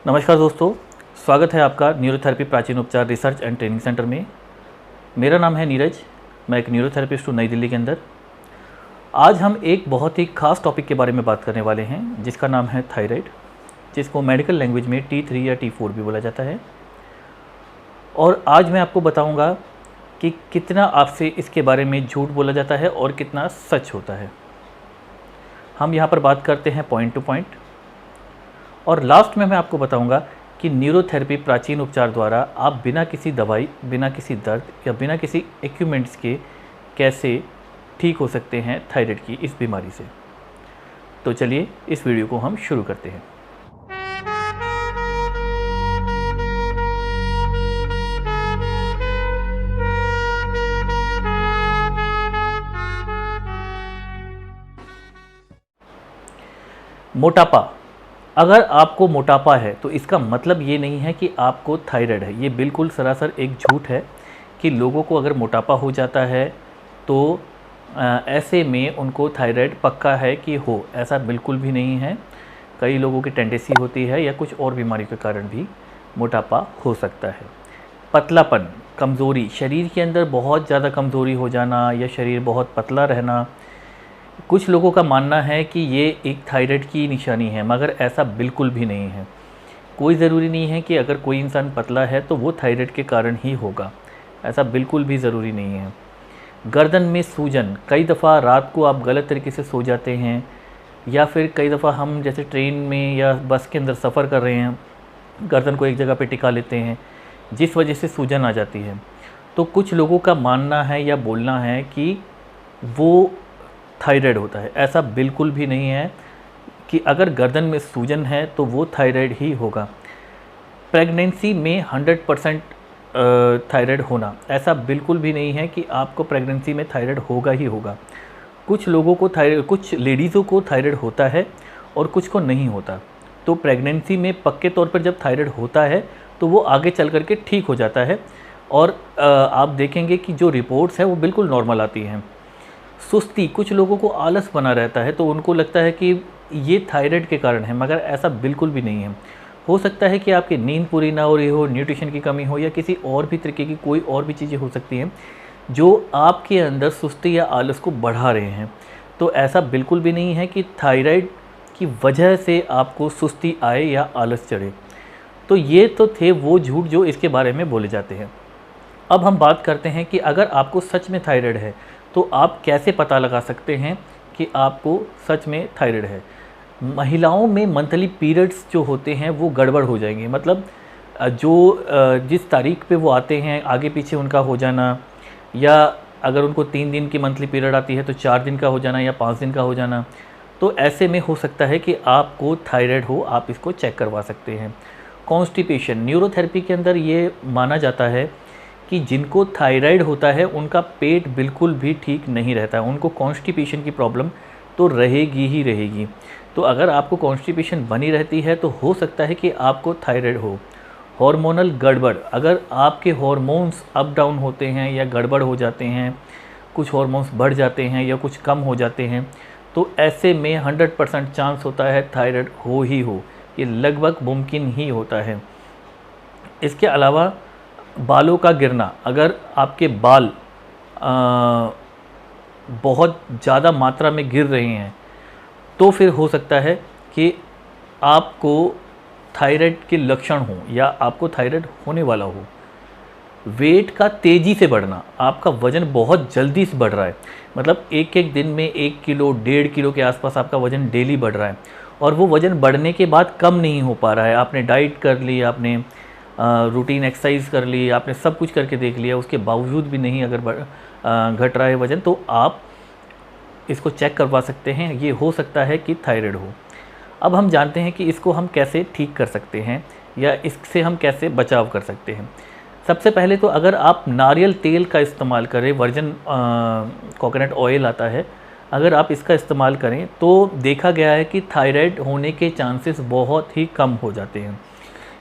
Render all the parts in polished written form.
नमस्कार दोस्तों, स्वागत है आपका न्यूरोथेरेपी प्राचीन उपचार रिसर्च एंड ट्रेनिंग सेंटर में। मेरा नाम है नीरज, मैं एक न्यूरोथेरेपिस्ट हूँ नई दिल्ली के अंदर। आज हम एक बहुत ही खास टॉपिक के बारे में बात करने वाले हैं जिसका नाम है थायराइड, जिसको मेडिकल लैंग्वेज में T3 या T4 भी बोला जाता है। और आज मैं आपको बताऊँगा कि कितना आपसे इसके बारे में झूठ बोला जाता है और कितना सच होता है। हम यहाँ पर बात करते हैं पॉइंट टू पॉइंट, और लास्ट में मैं आपको बताऊंगा कि न्यूरोथेरेपी प्राचीन उपचार द्वारा आप बिना किसी दवाई, बिना किसी दर्द या बिना किसी इक्विपमेंट्स के कैसे ठीक हो सकते हैं थायराइड की इस बीमारी से। तो चलिए इस वीडियो को हम शुरू करते हैं। मोटापा। अगर आपको मोटापा है तो इसका मतलब ये नहीं है कि आपको थायराइड है। ये बिल्कुल सरासर एक झूठ है कि लोगों को अगर मोटापा हो जाता है तो ऐसे में उनको थायराइड पक्का है कि हो, ऐसा बिल्कुल भी नहीं है। कई लोगों की टेंडेंसी होती है या कुछ और बीमारियों के कारण भी मोटापा हो सकता है। पतलापन, कमज़ोरी, शरीर के अंदर बहुत ज़्यादा कमज़ोरी हो जाना या शरीर बहुत पतला रहना, कुछ लोगों का मानना है कि ये एक थायराइड की निशानी है, मगर ऐसा बिल्कुल भी नहीं है। कोई ज़रूरी नहीं है कि अगर कोई इंसान पतला है तो वो थायराइड के कारण ही होगा, ऐसा बिल्कुल भी ज़रूरी नहीं है। गर्दन में सूजन, कई दफ़ा रात को आप गलत तरीके से सो जाते हैं या फिर कई दफ़ा हम जैसे ट्रेन में या बस के अंदर सफ़र कर रहे हैं, गर्दन को एक जगह पे टिका लेते हैं जिस वजह से सूजन आ जाती है। तो कुछ लोगों का मानना है या बोलना है कि वो थायराइड होता है। ऐसा बिल्कुल भी नहीं है कि अगर गर्दन में सूजन है तो वो थायराइड ही होगा। प्रेगनेंसी में 100% थायराइड होना, ऐसा बिल्कुल भी नहीं है कि आपको प्रेगनेंसी में थायराइड होगा ही होगा। कुछ लोगों को थायराइड, कुछ लेडीज़ों को थायराइड होता है और कुछ को नहीं होता। तो प्रेगनेंसी में पक्के तौर पर जब थायराइड होता है तो वो आगे चल कर के ठीक हो जाता है और आप देखेंगे कि जो रिपोर्ट्स हैं वो बिल्कुल नॉर्मल आती हैं। सुस्ती, कुछ लोगों को आलस बना रहता है तो उनको लगता है कि ये थायराइड के कारण है, मगर ऐसा बिल्कुल भी नहीं है। हो सकता है कि आपकी नींद पूरी ना हो रही हो, न्यूट्रिशन की कमी हो या किसी और भी तरीके की कोई और भी चीज़ें हो सकती हैं जो आपके अंदर सुस्ती या आलस को बढ़ा रहे हैं। तो ऐसा बिल्कुल भी नहीं है कि थायराइड की वजह से आपको सुस्ती आए या आलस चढ़े। तो ये तो थे वो झूठ जो इसके बारे में बोले जाते हैं। अब हम बात करते हैं कि अगर आपको सच में थायराइड है तो आप कैसे पता लगा सकते हैं कि आपको सच में थायराइड है। महिलाओं में मंथली पीरियड्स जो होते हैं वो गड़बड़ हो जाएंगे, मतलब जिस तारीख पे वो आते हैं आगे पीछे उनका हो जाना, या अगर उनको 3 दिन की मंथली पीरियड आती है तो 4 दिन का हो जाना या 5 दिन का हो जाना। तो ऐसे में हो सकता है कि आपको थायराइड हो, आप इसको चेक करवा सकते हैं। कॉन्स्टिपेशन, न्यूरोथेरेपी के अंदर ये माना जाता है कि जिनको थायराइड होता है उनका पेट बिल्कुल भी ठीक नहीं रहता है, उनको कॉन्स्टिपेशन की प्रॉब्लम तो रहेगी ही रहेगी। तो अगर आपको कॉन्स्टिपेशन बनी रहती है तो हो सकता है कि आपको थायराइड हो। हार्मोनल गड़बड़, अगर आपके हार्मोन्स अप डाउन होते हैं या गड़बड़ हो जाते हैं, कुछ हार्मोन्स बढ़ जाते हैं या कुछ कम हो जाते हैं, तो ऐसे में 100% चांस होता है थायराइड हो ही हो। ये लगभग मुमकिन ही होता है। इसके अलावा बालों का गिरना, अगर आपके बाल बहुत ज़्यादा मात्रा में गिर रहे हैं तो फिर हो सकता है कि आपको थायराइड के लक्षण हो या आपको थायराइड होने वाला हो। वेट का तेज़ी से बढ़ना, आपका वज़न बहुत जल्दी से बढ़ रहा है, मतलब एक एक दिन में 1 किलो 1.5 किलो के आसपास आपका वज़न डेली बढ़ रहा है और वो वज़न बढ़ने के बाद कम नहीं हो पा रहा है। आपने डाइट कर ली, आपने रूटीन एक्सरसाइज कर ली, आपने सब कुछ करके देख लिया, उसके बावजूद भी नहीं अगर घट रहा है वज़न, तो आप इसको चेक करवा सकते हैं। ये हो सकता है कि थायराइड हो। अब हम जानते हैं कि इसको हम कैसे ठीक कर सकते हैं या इससे हम कैसे बचाव कर सकते हैं। सबसे पहले तो अगर आप नारियल तेल का इस्तेमाल करें, वर्जिन कोकोनट ऑयल आता है, अगर आप इसका इस्तेमाल करें तो देखा गया है कि थायराइड होने के चांसेस बहुत ही कम हो जाते हैं।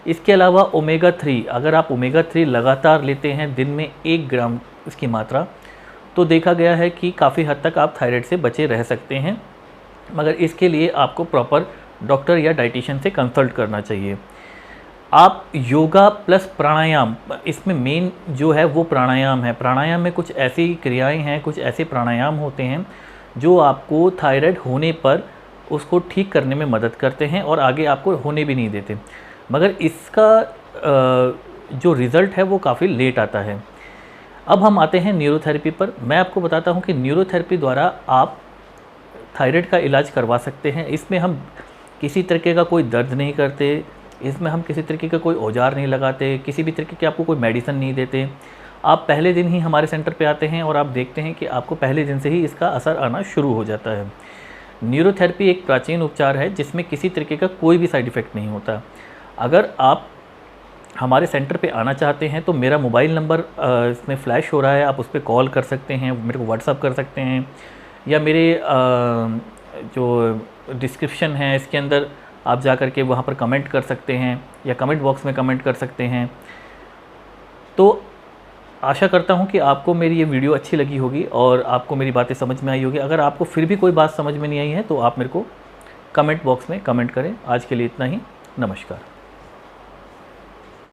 इसके अलावा ओमेगा 3, अगर आप ओमेगा 3 लगातार लेते हैं, दिन में 1 ग्राम इसकी मात्रा, तो देखा गया है कि काफ़ी हद तक आप थायराइड से बचे रह सकते हैं। मगर इसके लिए आपको प्रॉपर डॉक्टर या डाइटिशियन से कंसल्ट करना चाहिए। आप योगा प्लस प्राणायाम, इसमें मेन जो है वो प्राणायाम है। प्राणायाम में कुछ ऐसी क्रियाएं हैं, कुछ ऐसे प्राणायाम होते हैं जो आपको थायराइड होने पर उसको ठीक करने में मदद करते हैं और आगे आपको होने भी नहीं देते, मगर इसका जो रिज़ल्ट है वो काफ़ी लेट आता है। अब हम आते हैं न्यूरोथेरेपी पर। मैं आपको बताता हूँ कि न्यूरोथेरेपी द्वारा आप थायराइड का इलाज करवा सकते हैं। इसमें हम किसी तरीके का कोई दर्द नहीं करते, इसमें हम किसी तरीके का कोई औजार नहीं लगाते, किसी भी तरीके की आपको कोई मेडिसिन नहीं देते। आप पहले दिन ही हमारे सेंटर पे आते हैं और आप देखते हैं कि आपको पहले दिन से ही इसका असर आना शुरू हो जाता है। न्यूरोथेरेपी एक प्राचीन उपचार है जिसमें किसी तरीके का कोई भी साइड इफ़ेक्ट नहीं होता। अगर आप हमारे सेंटर पे आना चाहते हैं तो मेरा मोबाइल नंबर इसमें फ्लैश हो रहा है, आप उस पर कॉल कर सकते हैं, मेरे को व्हाट्सअप कर सकते हैं, या मेरे जो डिस्क्रिप्शन है इसके अंदर आप जा कर के वहाँ पर कमेंट कर सकते हैं या कमेंट बॉक्स में कमेंट कर सकते हैं। तो आशा करता हूँ कि आपको मेरी ये वीडियो अच्छी लगी होगी और आपको मेरी बातें समझ में आई होगी। अगर आपको फिर भी कोई बात समझ में नहीं आई है तो आप मेरे को कमेंट बॉक्स में कमेंट करें। आज के लिए इतना ही। नमस्कार।